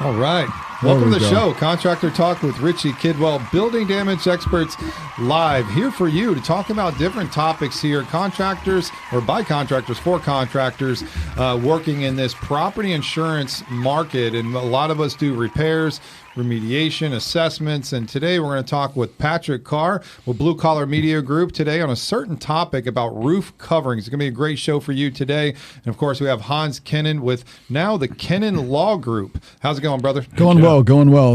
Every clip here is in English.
All right. Welcome to the show, Contractor Talk with Richie Kidwell, building damage experts live here for you to talk about different topics here. Contractors, or by contractors, for contractors working in this property insurance market. And a lot of us do repairs, remediation, assessments, and today we're going to talk with Patrick Carr with Blue Collar Media Group today on a certain topic about roof coverings. It's going to be a great show for you today. And of course, we have Hans Kennan with now the Kennan Law Group. How's it going, brother? Going well.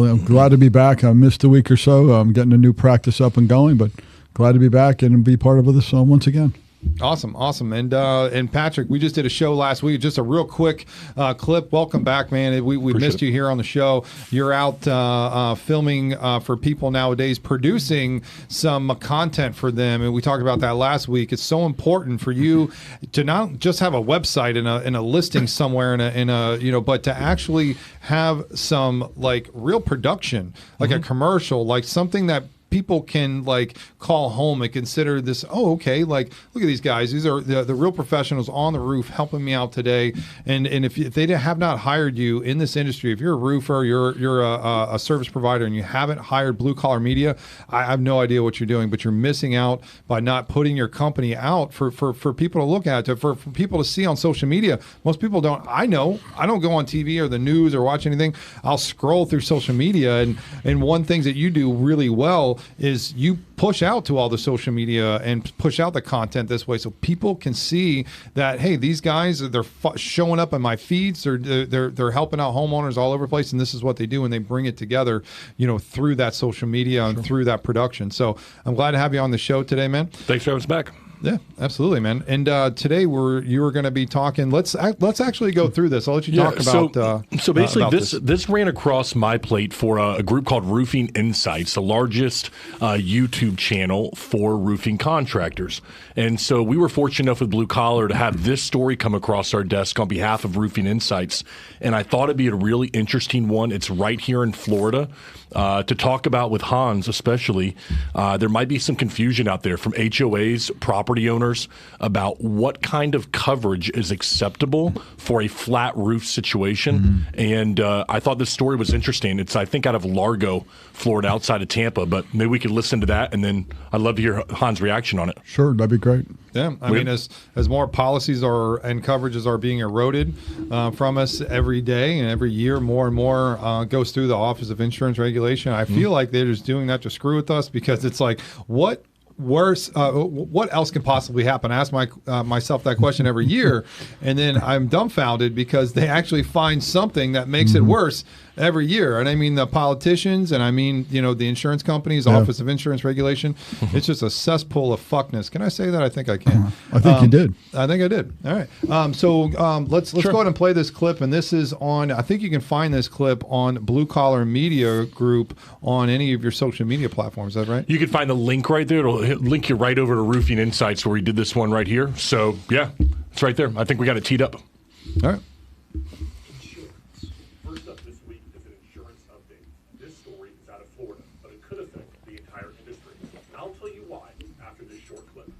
I'm glad to be back. I missed a week or so. I'm getting a new practice up and going, but glad to be back and be part of this once again. Awesome. And Patrick, we just did a show last week. Just a real quick clip. Welcome back, man. We missed you here on the show. You're out filming for people nowadays, producing some content for them, and we talked about that last week. It's so important for you to not just have a website and a listing somewhere but to actually have some like real production, like a commercial, like something that people can like call home and consider this. Oh, okay. Like, look at these guys. These are the real professionals on the roof helping me out today. And if they have not hired you in this industry, if you're a roofer, you're a service provider, and you haven't hired Blue Collar Media, I have no idea what you're doing. But you're missing out by not putting your company out for people to look at, for people to see on social media. Most people don't. I know. I don't go on TV or the news or watch anything. I'll scroll through social media, and one thing that you do really well is you push out to all the social media and push out the content this way so people can see that, hey, these guys, they're showing up in my feeds, they're helping out homeowners all over the place, and this is what they do, and they bring it together, through that social media and through that production. So I'm glad to have you on the show today, man. Thanks for having us back. Yeah, absolutely, man. And today you were going to be talking. Let's actually go through this. I'll let you talk about. So basically, this ran across my plate for a group called Roofing Insights, the largest YouTube channel for roofing contractors. And so we were fortunate enough with Blue Collar to have this story come across our desk on behalf of Roofing Insights. And I thought it'd be a really interesting one. It's right here in Florida. To talk about with Hans especially, there might be some confusion out there from HOAs, property owners, about what kind of coverage is acceptable for a flat roof situation. And I thought this story was interesting. It's, I think, out of Largo, Florida, outside of Tampa. But maybe we could listen to that, and then I'd love to hear Hans' reaction on it. Sure, that'd be great. Yeah, I mean, as more policies and coverages are being eroded from us every day and every year, more and more goes through the Office of Insurance Regulation. I feel like they're just doing that to screw with us, because it's like, what else can possibly happen? I ask myself that question every year, and then I'm dumbfounded because they actually find something that makes it worse every year. And I mean the politicians, and I mean the insurance companies, Office of Insurance Regulation. It's just a cesspool of fuckness. Can I say that? I think I can. I think you did. I think I did. All right. Let's go ahead and play this clip. And this is on. I think you can find this clip on Blue Collar Media Group on any of your social media platforms. Is that right? You can find the link right there. It'll link you right over to Roofing Insights, where we did this one right here. So yeah, it's right there. I think we got it teed up. All right. First up this week is an insurance update. This story is out of Florida, but it could affect the entire industry. And I'll tell you why after this short clip.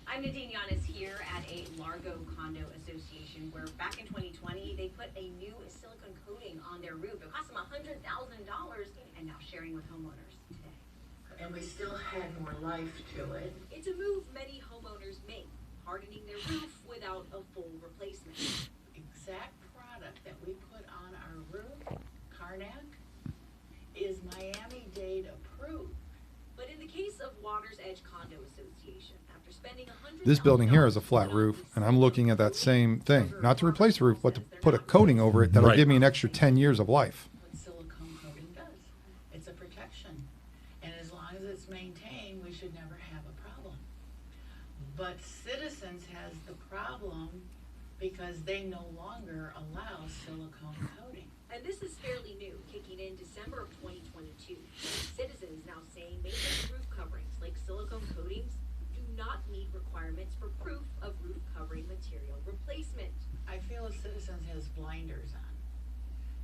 I'm Nadine Yanis here at a Largo Condo Association, where back in 2020 they put a new silicone coating on their roof. It cost them $100,000, and now sharing with homeowners today. And we still had more life to it. It's a move many homeowners make, hardening their roof without a full replacement. Exact product that we put on our roof, Karnak, is Miami-Dade approved. But in the case of Water's Edge Condo Association, after spending $100,000, This building here is a flat roof, and I'm looking at that same thing. Not to replace the roof, but to put a coating over it that'll give me an extra 10 years of life. What silicone coating does. It's a protection. And as long as it's maintained, we should never have a problem. But Citizens has the problem because they no longer allow silicone coating. And this is fairly new, kicking in December of 2022. Citizens now saying maintenance roof coverings like silicone coatings do not meet requirements for proof of roof covering material replacement. I feel Citizens has blinders on.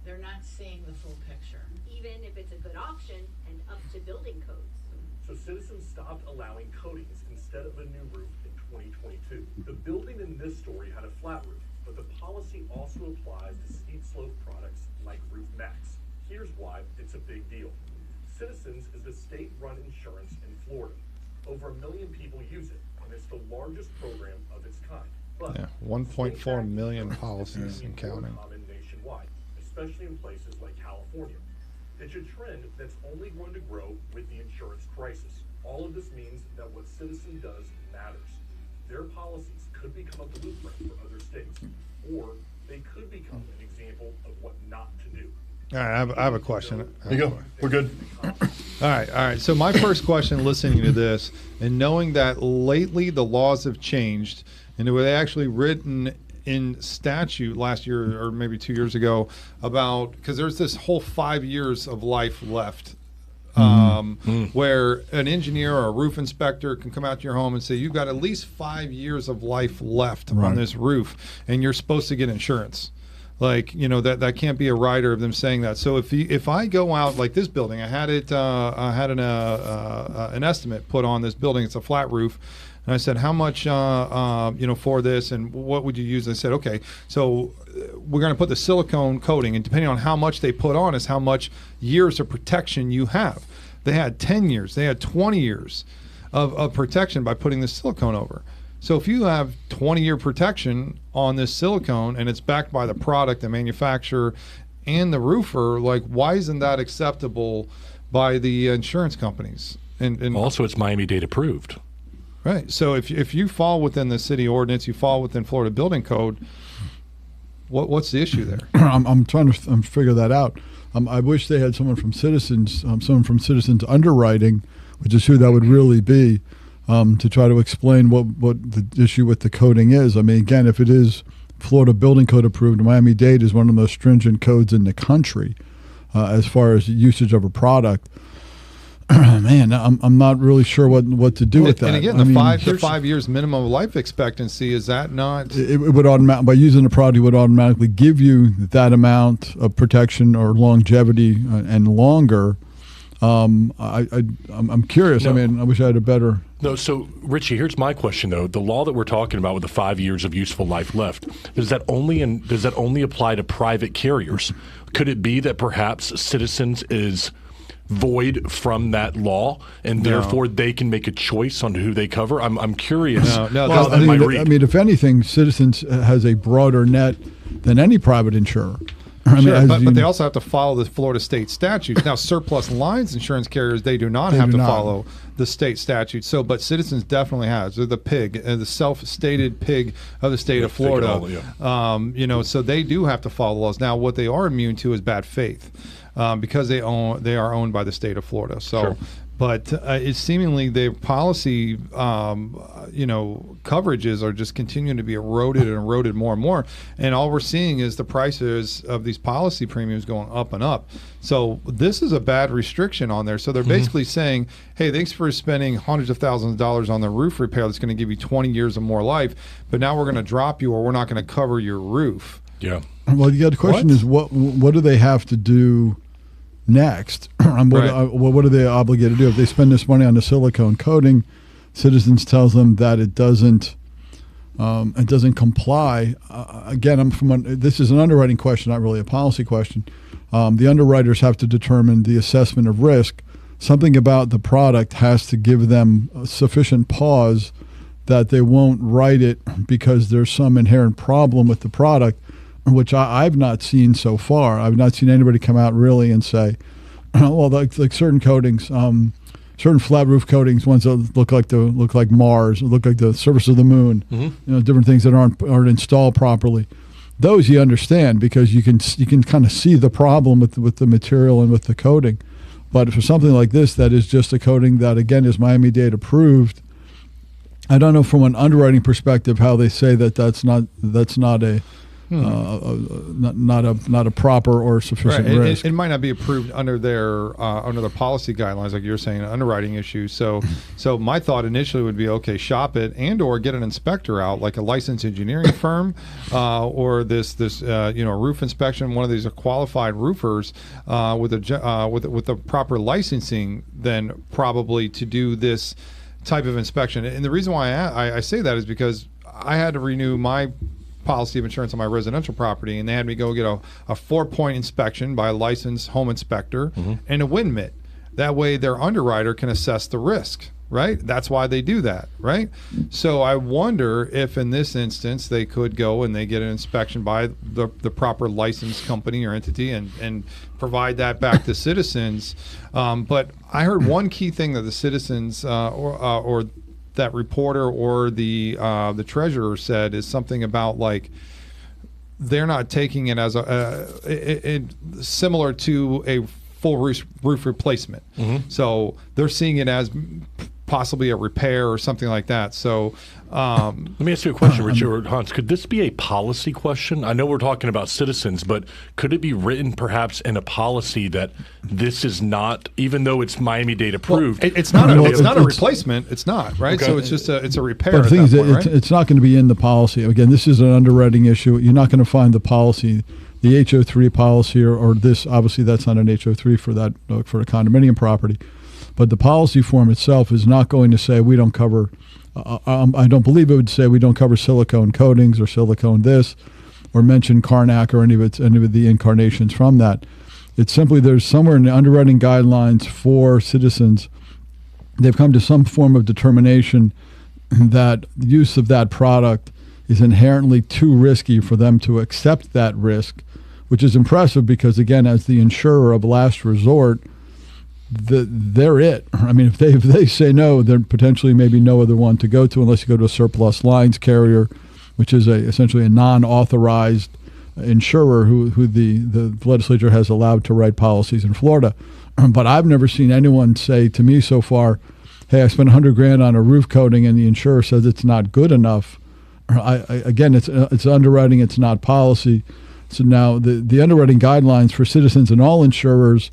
They're not seeing the full picture. Even if it's a good option and up to building codes. So Citizens stopped allowing coatings instead of a new roof in 2022. The building in this story had a flat roof, but the policy also applies to steep slope products like Roof Max. it's a big deal. Citizens is the state-run insurance in Florida. Over 1 million people use it, and it's the largest program of its kind. But Yeah, 1.4 million policies and counting. Common nationwide, especially in places like California. It's a trend that's only going to grow with the insurance crisis. All of this means that what Citizen does matters. Their policies could become a blueprint for other states, or they could become an example of what not to do. All right, I have a question. There you go. We're good. All right. So my first question, listening to this, and knowing that lately the laws have changed, and they were actually written in statute last year or maybe 2 years ago about, because there's this whole 5 years of life left, where an engineer or a roof inspector can come out to your home and say, you've got at least 5 years of life left on this roof, and you're supposed to get insurance. Like, you know, that can't be a rider of them saying that. So if I go out like this building, I had an estimate put on this building. It's a flat roof. And I said, how much, for this, and what would you use? I said, okay, so we're going to put the silicone coating, and depending on how much they put on is how much years of protection you have. They had 10 years. They had 20 years of protection by putting the silicone over. So if you have 20-year protection on this silicone and it's backed by the product, the manufacturer, and the roofer, like, why isn't that acceptable by the insurance companies? And also, it's Miami-Dade approved. Right. So if you fall within the city ordinance, you fall within Florida Building Code, what's the issue there? I'm trying to figure that out. I wish they had someone from Citizens Underwriting, which is who that would really be, to try to explain what the issue with the coding is. I mean, again, if it is Florida Building Code approved, Miami-Dade is one of the most stringent codes in the country as far as usage of a product. Man, I'm not really sure what to do with that. And again, the 5 years minimum life expectancy, is that not? It would automatically, by using the product, it would automatically give you that amount of protection or longevity and longer. I'm curious. No. I mean, I wish I had a better. No, so Richie, here's my question though. The law that we're talking about with the 5 years of useful life left, does that only apply to private carriers? Could it be that perhaps Citizens is void from that law, and therefore they can make a choice on who they cover? I'm curious. No, Well, I mean, if anything, Citizens has a broader net than any private insurer. But they also have to follow the Florida state statutes. Now, surplus lines insurance carriers, they do not have to follow the state statutes. So, but Citizens definitely has. They're the pig, the self-stated pig of the state of Florida. So they do have to follow laws. Now, what they are immune to is bad faith, because they are owned by the state of Florida. So. Sure. But it's seemingly the policy, coverages are just continuing to be eroded more and more. And all we're seeing is the prices of these policy premiums going up and up. So this is a bad restriction on there. So they're basically saying, hey, thanks for spending hundreds of thousands of dollars on the roof repair that's going to give you 20 years or more life, but now we're going to drop you, or we're not going to cover your roof. Yeah. Well, the question is, what do they have to do next? What are they obligated to do? If they spend this money on the silicone coating, Citizens tells them that it doesn't comply. Again, this is an underwriting question, not really a policy question. The underwriters have to determine the assessment of risk. Something about the product has to give them sufficient pause that they won't write it because there's some inherent problem with the product, which I've not seen so far. I've not seen anybody come out really and say, well, like certain coatings, certain flat roof coatings, ones that look like Mars, look like the surface of the moon, different things that aren't installed properly. Those you understand because you can kind of see the problem with the material and with the coating. But for something like this, that is just a coating that again is Miami-Dade approved. I don't know from an underwriting perspective how they say that's not a not a proper or sufficient risk. It might not be approved under their policy guidelines, like you're saying, an underwriting issue. So my thought initially would be, okay, shop it and/or get an inspector out, like a licensed engineering firm, or this roof inspection. One of these qualified roofers with the proper licensing, then probably to do this type of inspection. And the reason why I say that is because I had to renew my policy of insurance on my residential property, and they had me go get a 4-point inspection by a licensed home inspector and a wind mitt. That way their underwriter can assess the risk, right? That's why they do that, right? So I wonder if in this instance they could go and they get an inspection by the proper licensed company or entity and provide that back to citizens. But I heard one key thing that the citizens or that reporter or the treasurer said is something about like they're not taking it as similar to a full roof replacement. So they're seeing it as possibly a repair or something like that. So let me ask you a question, Richard or Hans. Could this be a policy question? I know we're talking about citizens, but could it be written perhaps in a policy that this is not, even though it's Miami-Dade approved? Well, it's not a replacement. It's not, right? Okay. So it's just it's a repair. But the thing is, right? it's not going to be in the policy. Again, this is an underwriting issue. You're not going to find the policy, the HO3 policy, or this. Obviously, that's not an HO3 for that for a condominium property. But the policy form itself is not going to say we don't cover. I don't believe it would say we don't cover silicone coatings or silicone this, or mention Karnak or any of the incarnations from that. It's simply there's somewhere in the underwriting guidelines for citizens, they've come to some form of determination that use of that product is inherently too risky for them to accept that risk, which is impressive because, again, as the insurer of last resort, they're it. I mean, if they say no, there potentially maybe no other one to go to unless you go to a surplus lines carrier, which is essentially a non-authorized insurer who the legislature has allowed to write policies in Florida. But I've never seen anyone say to me so far, hey, I spent $100,000 on a roof coating and the insurer says it's not good enough. Again, it's underwriting, it's not policy. So now the underwriting guidelines for citizens and all insurers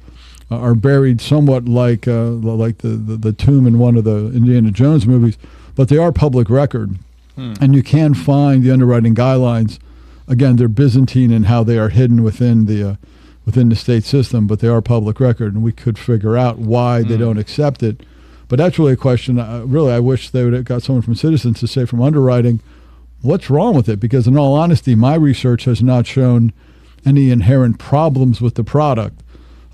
are buried somewhat like the tomb in one of the Indiana Jones movies, but they are public record. And you can find the underwriting guidelines. Again, they're Byzantine in how they are hidden within the state system, but they are public record, and we could figure out why they don't accept it. But that's really a question. I wish they would have got someone from Citizens to say from underwriting, what's wrong with it? Because in all honesty, my research has not shown any inherent problems with the product.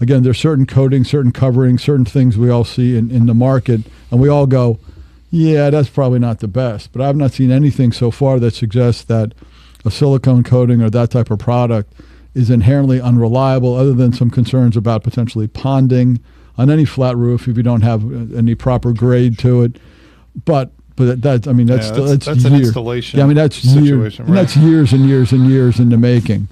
Again, there's certain coatings, certain coverings, certain things we all see in the market, and we all go, yeah, that's probably not the best. But I've not seen anything so far that suggests that a silicone coating or that type of product is inherently unreliable, other than some concerns about potentially ponding on any flat roof if you don't have any proper grade to it. But that's an installation. Yeah, I mean that's situation, right? That's years and years and years in the making.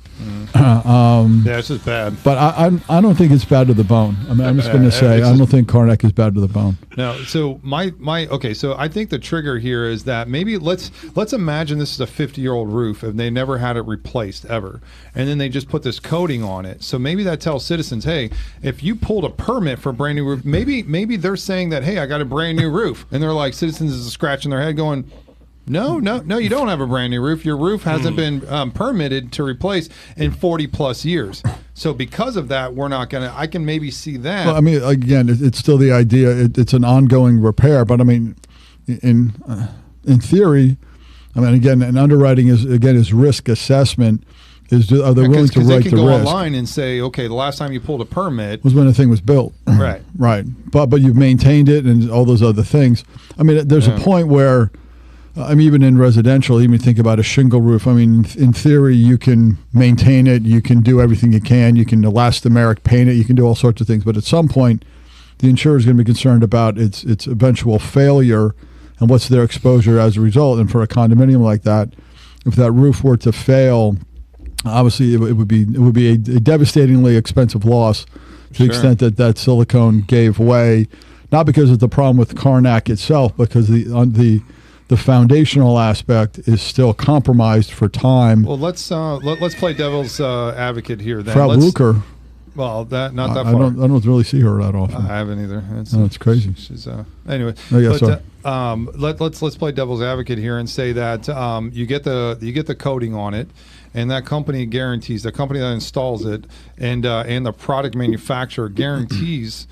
It's just bad. But I don't think it's bad to the bone. I mean, I'm just going to say I don't think Karnak is bad to the bone. No. So so I think the trigger here is that maybe let's imagine this is a 50-year-old roof and they never had it replaced ever, and then they just put this coating on it. So maybe that tells citizens, hey, if you pulled a permit for a brand new roof, maybe they're saying that, hey, I got a brand new roof, and they're like, citizens is scratching their head going, No, you don't have a brand new roof. Your roof hasn't been permitted to replace in 40 plus years. So because of that, we're not going to, I can maybe see that. Well, I mean, again, it's still the idea. It's an ongoing repair. But I mean, in theory, I mean, again, an underwriting is risk assessment. Are they willing to write the risk? They can go online and say, okay, the last time you pulled a permit was when the thing was built. Right. Right. But you've maintained it and all those other things. I mean, there's a point where, I mean, even in residential, even think about a shingle roof. I mean, in theory, you can maintain it. You can do everything you can. You can elastomeric paint it. You can do all sorts of things. But at some point, the insurer is going to be concerned about its eventual failure and what's their exposure as a result. And for a condominium like that, if that roof were to fail, obviously it would be a devastatingly expensive loss to the extent that silicone gave way, not because of the problem with Karnak itself, because the foundational aspect is still compromised for time. Well, let's play devil's advocate here. Then Frau Blucher. Well, that not that far. I don't really see her that often. I haven't either. It's crazy. She's anyway. Oh, yeah, sorry. Let's play devil's advocate here and say that you get the coating on it, and that company guarantees, the company that installs it, and the product manufacturer guarantees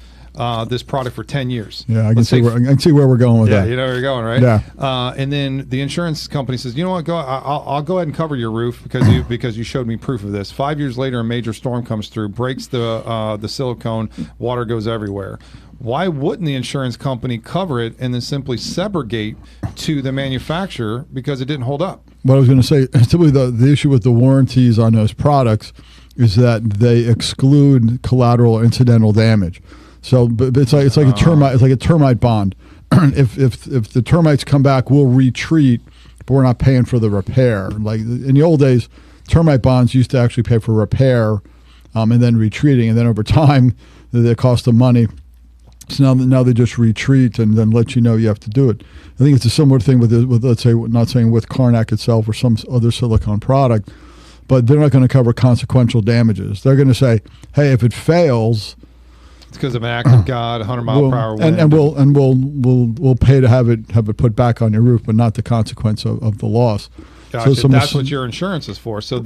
this product for 10 years. Yeah, I can see where we're going with that. You know where you're going, right? Yeah. And then the insurance company says, you know what, I'll go ahead and cover your roof because you showed me proof of this. 5 years later, a major storm comes through, breaks the silicone, water goes everywhere. Why wouldn't the insurance company cover it and then simply subrogate to the manufacturer because it didn't hold up? What I was going to say, typically the issue with the warranties on those products is that they exclude collateral or incidental damage. So it's like a termite bond. If the termites come back, we'll retreat, but we're not paying for the repair. Like in the old days, termite bonds used to actually pay for repair and then retreating, and then over time, the cost of money. So now they just retreat and then let you know you have to do it. I think it's a similar thing with let's say, not saying with Karnak itself or some other silicone product, but they're not going to cover consequential damages. They're going to say, hey, if it fails, it's because of an act of God, 100-mile-per-hour wind, and we'll pay to have it put back on your roof, but not the consequence of the loss. Gotcha. So that's what your insurance is for. So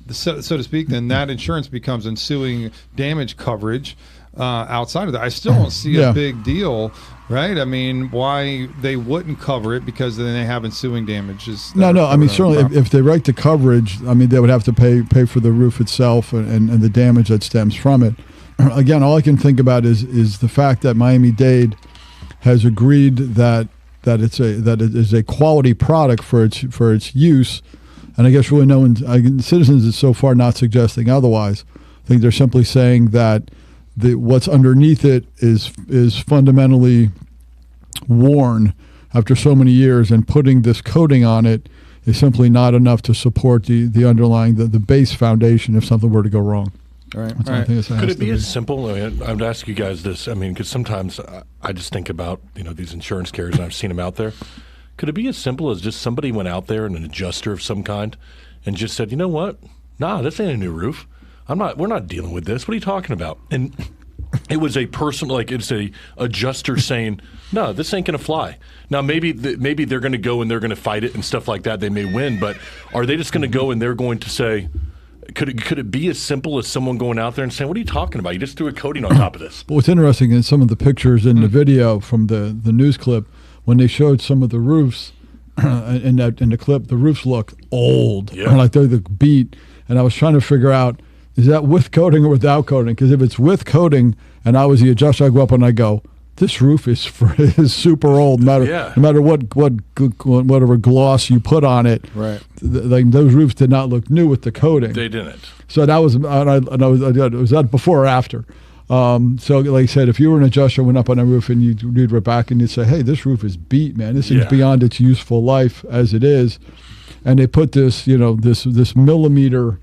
so to speak, then that insurance becomes ensuing damage coverage. Outside of that, I still don't see a big deal, right? I mean, why they wouldn't cover it because then they have ensuing damages. No. I mean, certainly, if they write the coverage, I mean, they would have to pay for the roof itself and the damage that stems from it. Again, all I can think about is the fact that Miami-Dade has agreed that it is a quality product for its use, and I guess really no one, Citizens is so far not suggesting otherwise. I think they're simply saying that what's underneath it is fundamentally worn after so many years, and putting this coating on it is simply not enough to support the underlying the base foundation if something were to go wrong. All right. Could it be as simple? I mean, I would ask you guys this. I mean, because sometimes I just think about these insurance carriers, and I've seen them out there. Could it be as simple as just somebody went out there and an adjuster of some kind and just said, you know what? Nah, this ain't a new roof. We're not dealing with this. What are you talking about? And it was a person, like it's a adjuster saying, no, this ain't going to fly. Now, maybe they're going to go and they're going to fight it and stuff like that. They may win, but are they just going to go and they're going to say, could it be as simple as someone going out there and saying, what are you talking about? You just threw a coating on top of this. Well, what's interesting in some of the pictures in the video from the news clip, when they showed some of the roofs in the clip, the roofs look old, like they're beat. And I was trying to figure out, is that with coating or without coating? Because if it's with coating, and I was the adjuster, I go up and I go, this roof is super old. No matter whatever gloss you put on it, right? Like those roofs did not look new with the coating. They didn't. So that was, was that before or after? So like I said, if you were an adjuster, went up on a roof and you'd rip back and you'd say, hey, this roof is beat, man. This is beyond its useful life as it is. And they put this, this millimeter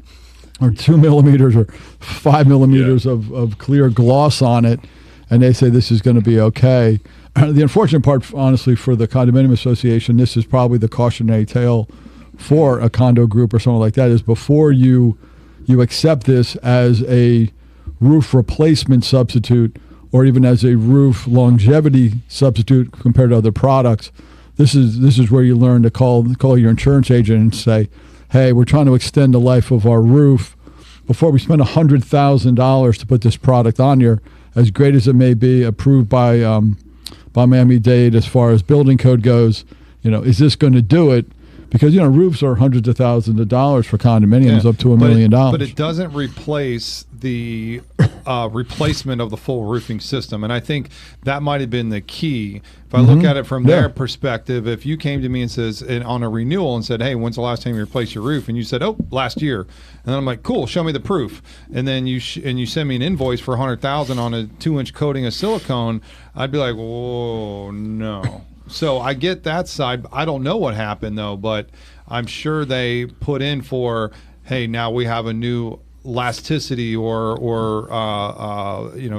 or 2 millimeters or 5 millimeters of clear gloss on it, and they say this is going to be okay. The unfortunate part, honestly, for the condominium association, this is probably the cautionary tale for a condo group or something like that, is before you accept this as a roof replacement substitute or even as a roof longevity substitute compared to other products, this is where you learn to call your insurance agent and say, hey, we're trying to extend the life of our roof. Before we spend $100,000 to put this product on here, as great as it may be, approved by Miami-Dade as far as building code goes, is this going to do it? Because roofs are hundreds of thousands of dollars for condominiums, up to $1 million. But it doesn't replace the replacement of the full roofing system, and I think that might have been the key. If I look at it from their perspective, if you came to me and says on a renewal and said, "Hey, when's the last time you replaced your roof?" and you said, "Oh, last year," and then I'm like, "Cool, show me the proof," and then you send me an invoice for $100,000 on a 2-inch coating of silicone, I'd be like, "Whoa, no." So I get that side. I don't know what happened though, but I'm sure they put in for, hey, now we have a new elasticity or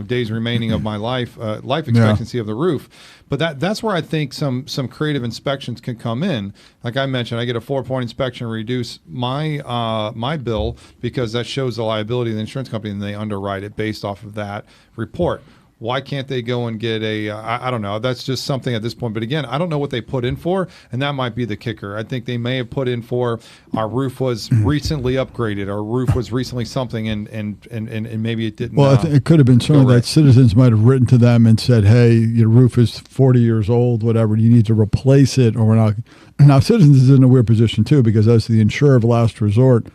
days remaining of my life expectancy of the roof. But that's where I think some creative inspections can come in. Like I mentioned, I get a 4-point inspection, reduce my bill because that shows the liability of the insurance company, and they underwrite it based off of that report. Why can't they go and get I don't know. That's just something at this point. But again, I don't know what they put in for, and that might be the kicker. I think they may have put in for our roof was recently upgraded, our roof was recently something, and maybe it didn't. Well, it could have been something that Citizens might have written to them and said, hey, your roof is 40 years old, whatever, you need to replace it, or we're not. Now, Citizens is in a weird position, too, because as the insurer of last resort,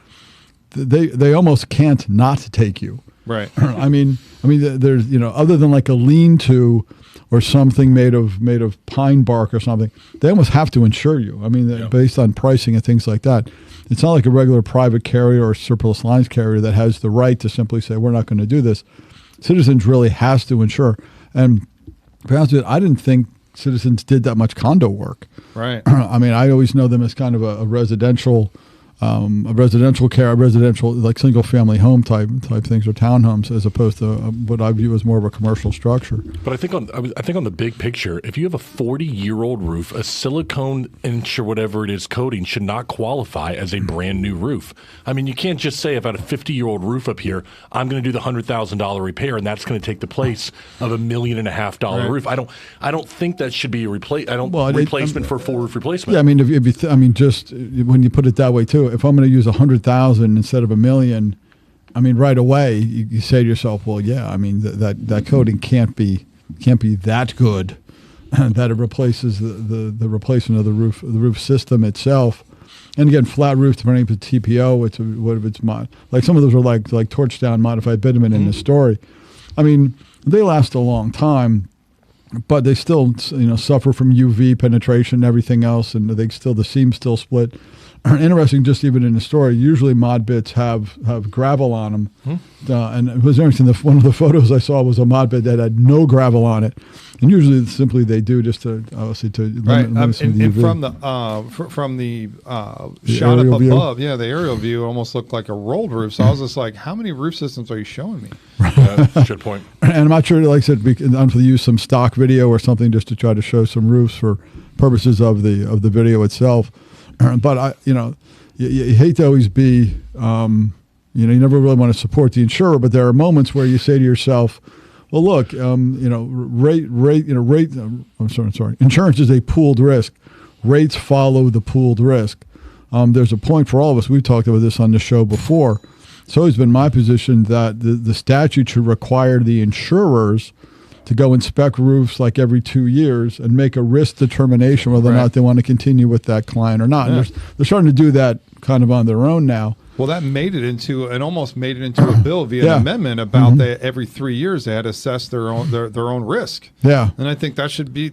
they almost can't not take you. Right. I mean, there's, other than like a lean-to or something made of pine bark or something, they almost have to insure you. I mean, based on pricing and things like that. It's not like a regular private carrier or surplus lines carrier that has the right to simply say, we're not going to do this. Citizens really has to insure. And to be honest with you, I didn't think Citizens did that much condo work. Right. I mean, I always know them as kind of a residential like single family home type things, or townhomes, as opposed to what I view as more of a commercial structure. But I think on the big picture, if you have a 40-year-old roof, a silicone inch or whatever it is coating should not qualify as a brand new roof. I mean, you can't just say, I've got a 50-year-old roof up here, I'm going to do the $100,000 repair, and that's going to take the place of $1.5 million roof. I don't think that should be a replacement for a full roof replacement. Yeah, I mean, just when you put it that way too. If I'm going to use 100,000 instead of $1 million, I mean, right away you say to yourself, well, yeah, I mean that coating can't be that good that it replaces the replacement of the roof system itself. And again, flat roof, depending if it's TPO, it's like some of those are like torch down modified bitumen in the story. I mean, they last a long time, but they still suffer from UV penetration and everything else, and the seams still split. Interesting, just even in the story, usually mod bits have gravel on them. And it was interesting, one of the photos I saw was a mod bit that had no gravel on it. And usually simply they do just to obviously to limit some of the UV. From the shot up above, the aerial view almost looked like a rolled roof. So I was just like, how many roof systems are you showing me? Good point. And I'm not sure, like I said, I'm to use some stock video or something just to try to show some roofs for purposes of the video itself. But you hate to always be, you never really want to support the insurer. But there are moments where you say to yourself, "Well, look, insurance is a pooled risk. Rates follow the pooled risk. There's a point for all of us. We've talked about this on the show before. It's always been my position that the statute should require the insurers to go inspect roofs like every 2 years and make a risk determination whether or not they want to continue with that client or not. And they're starting to do that kind of on their own now. Well, that almost made it into a bill via an amendment about every 3 years they had to assess their own risk. Yeah, and I think that should be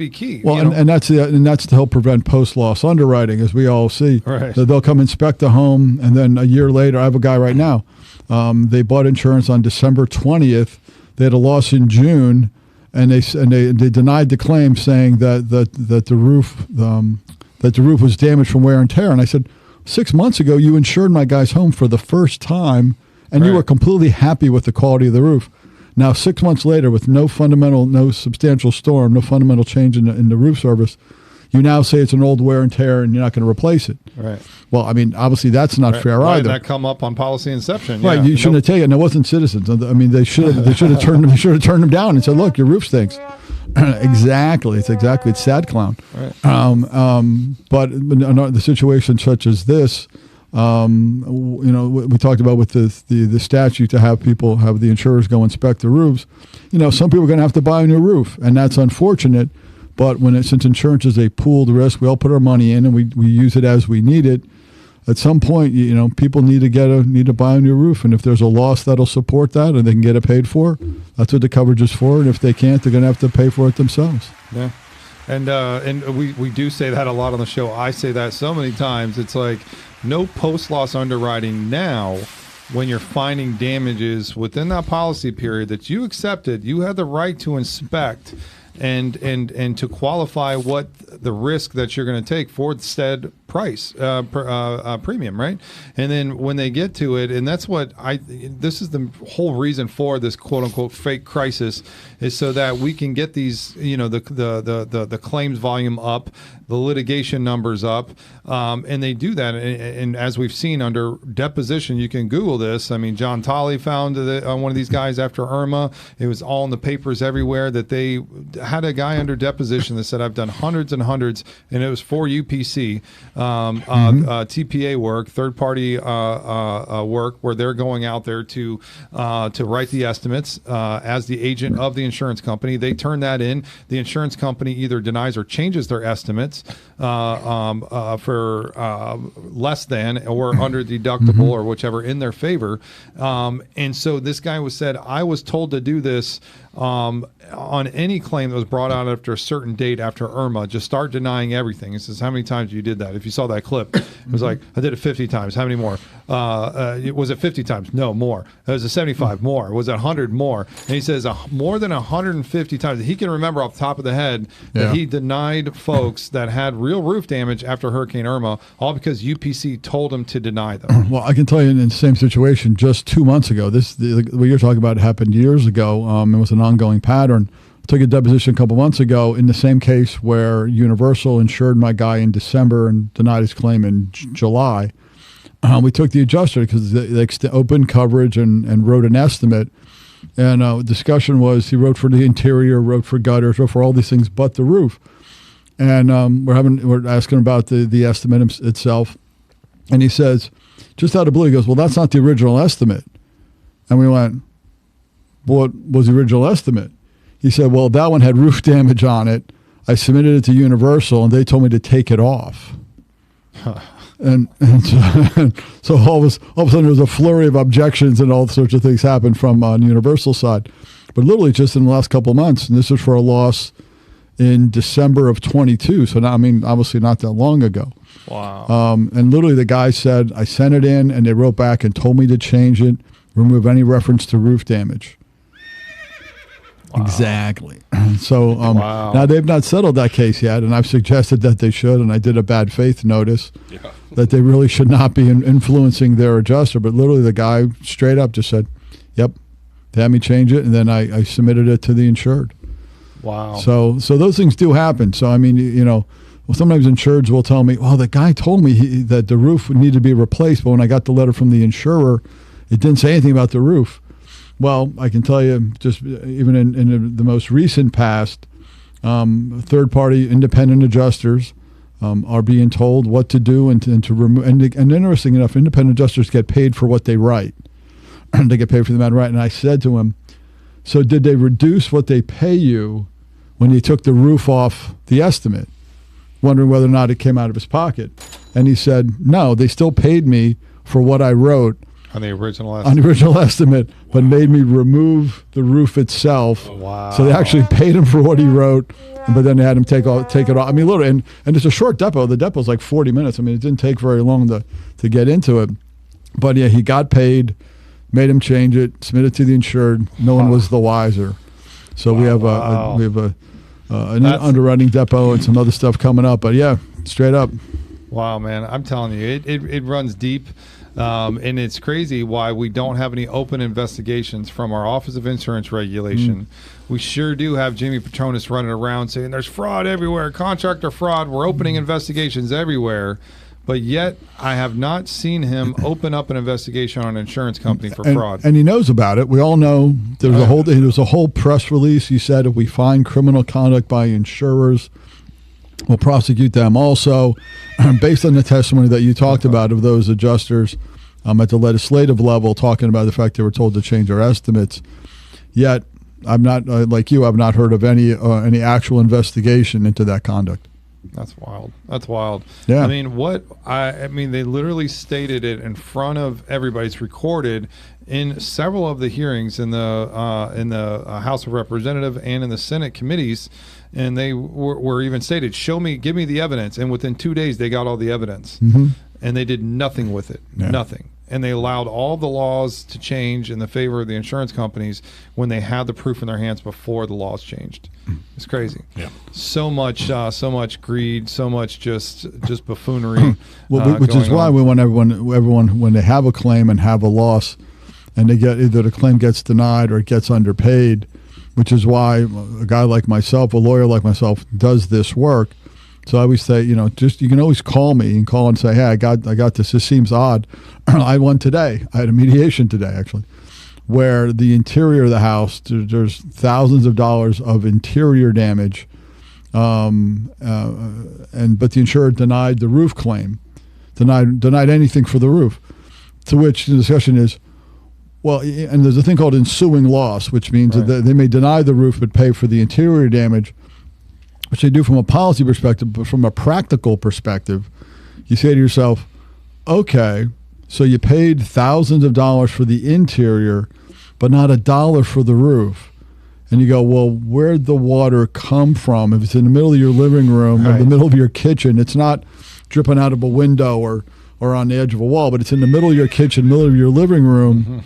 key. Well, and that's to help prevent post loss underwriting, as we all see. Right. So they'll come inspect the home, and then a year later, I have a guy right now. They bought insurance on December 20th. They had a loss in June, and they denied the claim, saying that the roof was damaged from wear and tear. And I said, 6 months ago, you insured my guy's home for the first time, and you were completely happy with the quality of the roof. Now, 6 months later, with no substantial storm, no fundamental change in the roof service, you now say it's an old wear and tear and you're not going to replace it. Right. Well, I mean, obviously that's not fair either. That come up on policy inception. Right. You shouldn't have taken it. And it wasn't Citizens. I mean, they should have turned them down and said, look, your roof stinks. Exactly. It's sad clown. Right. But the situation such as this, we talked about with the statute to have the insurers go inspect the roofs. Some people are going to have to buy a new roof, and that's unfortunate. But since insurance is a pooled risk, we all put our money in and we use it as we need it. At some point, people need to buy a new roof, and if there's a loss that'll support that and they can get it paid for, that's what the coverage is for. And if they can't, they're going to have to pay for it themselves. Yeah. And we do say that a lot on the show. I say that so many times. It's like no post-loss underwriting now when you're finding damages within that policy period that you accepted. You had the right to inspect and to qualify what the risk that you're going to take for said price premium, right? And then when they get to it, and that's what this is the whole reason for this quote unquote fake crisis, is so that we can get these, the claims volume up, the litigation numbers up, and they do that. And as we've seen under deposition, you can Google this. I mean, John Tolley found one of these guys after Irma. It was all in the papers everywhere that they had a guy under deposition that said, I've done hundreds and hundreds, and it was for UPC, TPA work, third-party work, where they're going out there to write the estimates as the agent of the insurance company. They turn that in. The insurance company either denies or changes their estimates for less than or under deductible or whichever in their favor. And so this guy said, I was told to do this on any claim that was brought out after a certain date after Irma. Just start denying everything. He says, how many times you did that? If you saw that clip, it was like, I did it 50 times. How many more? Was it 50 times? No, more. Was it 75? More. Was it 100? More. And he says more than 150 times. He can remember off the top of the head that he denied folks that had real roof damage after Hurricane Irma, all because UPC told him to deny them. Well, I can tell you in the same situation just 2 months ago, what you're talking about happened years ago. It was an ongoing pattern. I took a deposition a couple months ago in the same case where Universal insured my guy in December and denied his claim in July. We took the adjuster because they opened coverage and wrote an estimate. And discussion was he wrote for the interior, wrote for gutters, wrote for all these things but the roof. And we're asking about the estimate itself. And he says, just out of blue, he goes, well, that's not the original estimate. And we went, what was the original estimate? He said, well, that one had roof damage on it. I submitted it to Universal, and they told me to take it off. And so all of a sudden there was a flurry of objections and all sorts of things happened from on Universal side. But literally just in the last couple of months, and this was for a loss in December of 22. So now, I mean, obviously not that long ago. Wow. And literally the guy said, I sent it in, and they wrote back and told me to change it, remove any reference to roof damage. Wow. Exactly. So now they've not settled that case yet, and I've suggested that they should, and I did a bad faith notice that they really should not be influencing their adjuster. But literally the guy straight up just said, yep, they had me change it, and then I submitted it to the insured. Wow. So those things do happen. So, I mean, sometimes insureds will tell me, well, the guy told me that the roof would need to be replaced, but when I got the letter from the insurer, it didn't say anything about the roof. Well, I can tell you, just even in the most recent past, third-party independent adjusters are being told what to do and to remove. And interesting enough, independent adjusters get paid for what they write. They get paid for the amount right. And I said to him, so did they reduce what they pay you when you took the roof off the estimate? Wondering whether or not it came out of his pocket. And he said, no, they still paid me for what I wrote on the original estimate. But made me remove the roof itself. Wow. So they actually paid him for what he wrote, but then they had him take it off. I mean, literally, and it's a short depot. The depot's like 40 minutes. I mean, it didn't take very long to get into it. But yeah, he got paid, made him change it, submit it to the insured. No one was the wiser. So we have an underwriting depot and some other stuff coming up. But yeah, straight up. Wow, man. I'm telling you, it runs deep. And it's crazy why we don't have any open investigations from our Office of Insurance Regulation. We sure do have Jimmy Petronas running around saying there's fraud everywhere, contractor fraud. We're opening investigations everywhere. But yet I have not seen him open up an investigation on an insurance company for fraud. And he knows about it. We all know there was a whole press release. He said if we find criminal conduct by insurers, we'll prosecute them also. Based on the testimony that you talked about of those adjusters at the legislative level, talking about the fact they were told to change their estimates. Yet, I'm not like you. I've not heard of any actual investigation into that conduct. That's wild. That's wild. Yeah. I mean, they literally stated it in front of everybody. It's recorded in several of the hearings in the House of Representatives and in the Senate committees. And they were even stated, give me the evidence. And within 2 days, they got all the evidence. And they did nothing with it. Yeah. Nothing. And they allowed all the laws to change in the favor of the insurance companies when they had the proof in their hands before the laws changed. It's crazy. Yeah. So much greed, so much just buffoonery. Which is why we want everyone, when they have a claim and have a loss, and they get either the claim gets denied or it gets underpaid, which is why a guy like myself, a lawyer like myself, does this work. So I always say, just you can always call me and call and say, hey, I got this. This seems odd. I won today. I had a mediation today, actually, where the interior of the house, there's thousands of dollars of interior damage, but the insurer denied the roof claim, denied anything for the roof. To which the discussion is, well, and there's a thing called ensuing loss, which means that they may deny the roof but pay for the interior damage, which they do from a policy perspective. But from a practical perspective, you say to yourself, okay, so you paid thousands of dollars for the interior, but not $1 for the roof. And you go, well, where'd the water come from? If it's in the middle of your living room or the middle of your kitchen, it's not dripping out of a window or on the edge of a wall, but it's in the middle of your kitchen, middle of your living room.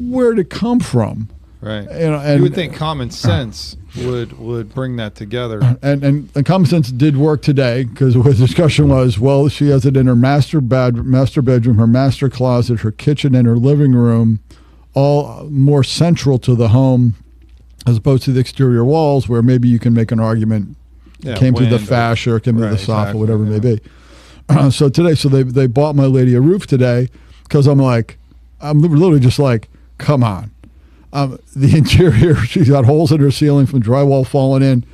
Where'd it come from? Right. And you would think common sense would bring that together. And common sense did work today, because the discussion was, well, she has it in her master bedroom, her master closet, her kitchen, and her living room, all more central to the home, as opposed to the exterior walls, where maybe you can make an argument came through the fascia or came through the soffit, whatever it may be. So they bought my lady a roof today, because I'm literally just like, come on. The interior, she's got holes in her ceiling from drywall falling in.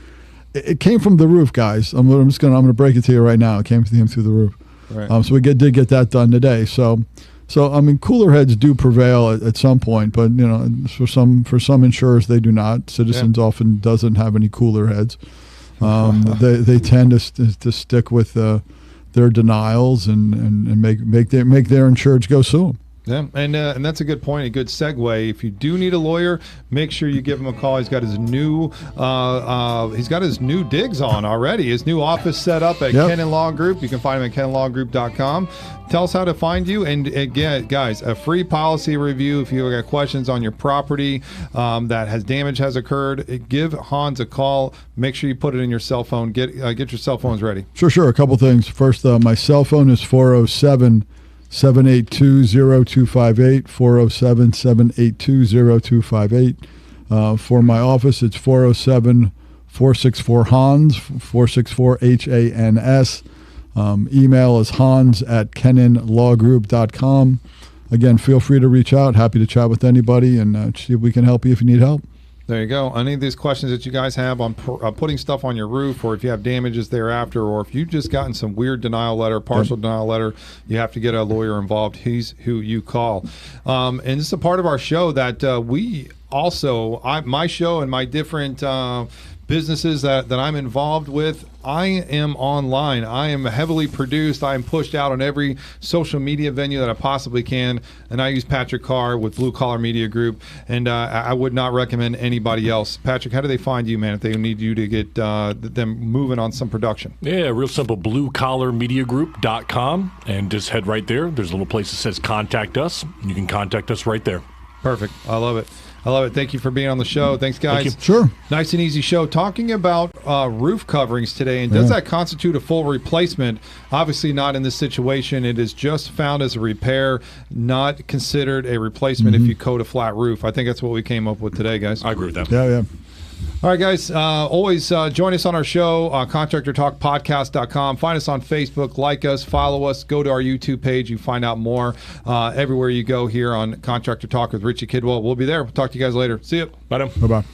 It came from the roof, guys. I'm gonna break it to you right now. It came through the roof. Right. So we did get that done today. So I mean, cooler heads do prevail at some point, but for some insurers they do not. Citizens often doesn't have any cooler heads. They tend to stick with their denials and make their insureds go sue them. Yeah, and that's a good point, a good segue. If you do need a lawyer, make sure you give him a call. He's got his new digs on already. His new office set up at Kennan Law Group. You can find him at kennanlawgroup.com. Tell us how to find you. And again, guys, a free policy review. If you've got questions on your property that damage has occurred, give Hans a call. Make sure you put it in your cell phone. Get your cell phones ready. Sure. A couple things. First, my cell phone is 407-782-0258, 407-782-0258. For my office, it's 407-464-HANS, 464-HANS. Email is hans@kennanlawgroup.com. Again, feel free to reach out. Happy to chat with anybody and see if we can help you if you need help. There you go. Any of these questions that you guys have on putting stuff on your roof, or if you have damages thereafter, or if you've just gotten some weird denial letter, partial denial letter, you have to get a lawyer involved. He's who you call. And this is a part of our show that we also, my show and my different businesses that I'm involved with, I am online. I am heavily produced. I am pushed out on every social media venue that I possibly can. And I use Patrick Carr with Blue Collar Media Group. And I would not recommend anybody else. Patrick, how do they find you, man, if they need you to get them moving on some production? Yeah, real simple, bluecollarmediagroup.com. And just head right there. There's a little place that says contact us. You can contact us right there. Perfect. I love it. Thank you for being on the show. Thanks, guys. Thank you. Sure. Nice and easy show. Talking about roof coverings today, and does that constitute a full replacement? Obviously not in this situation. It is just found as a repair, not considered a replacement if you coat a flat roof. I think that's what we came up with today, guys. I agree with that. Yeah. All right, guys. Always join us on our show, ContractorTalkPodcast.com. Find us on Facebook, like us, follow us, go to our YouTube page. You find out more everywhere you go here on Contractor Talk with Richie Kidwell. We'll be there. We'll talk to you guys later. See you. Bye now. Bye-bye.